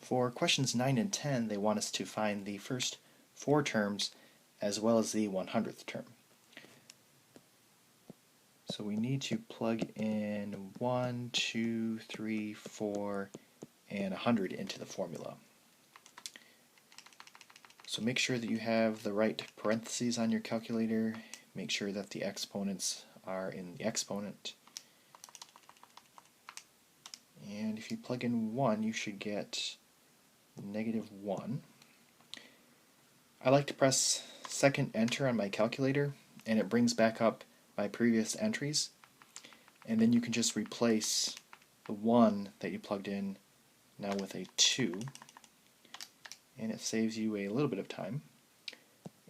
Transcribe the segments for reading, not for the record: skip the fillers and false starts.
For questions 9 and 10, they want us to find the first 4 terms as well as the 100th term. So we need to plug in 1, 2, 3, 4, and 100 into the formula. So make sure that you have the right parentheses on your calculator. Make sure that the exponents are in the exponent. And if you plug in 1, you should get -1. I like to press second enter on my calculator, and it brings back up my previous entries. And then you can just replace the 1 that you plugged in now with a 2. And it saves you a little bit of time.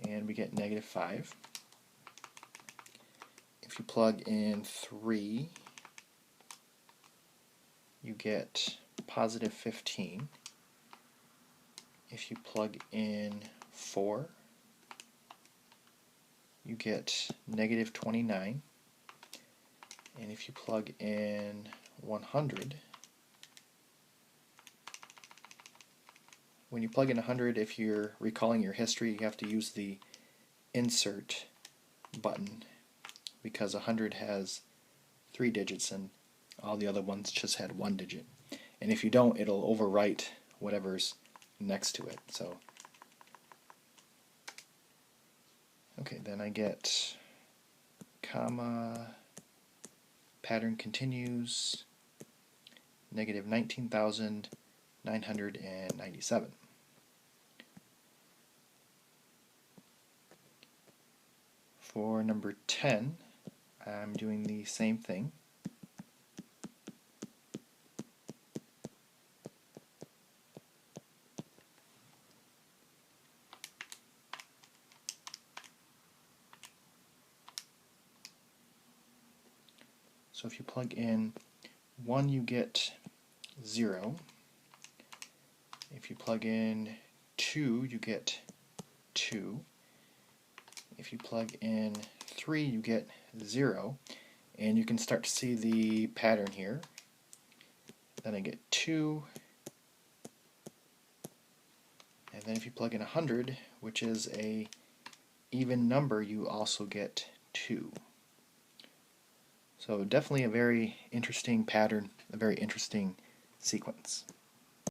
And we get -5. If you plug in 3, you get +15. If you plug in 4, you get -29. And if you plug in 100, when you plug in 100, if you're recalling your history, you have to use the insert button because 100 has 3 digits and all the other ones just had 1 digit. And if you don't, it'll overwrite whatever's next to it. So, okay, then I get comma, pattern continues, -19,997. For number 10, I'm doing the same thing. So if you plug in 1, you get 0. If you plug in 2, you get 2. If you plug in 3, you get 0. And you can start to see the pattern here. Then I get 2. And then if you plug in 100, which is a even number, you also get 2. So definitely a very interesting pattern, a very interesting sequence.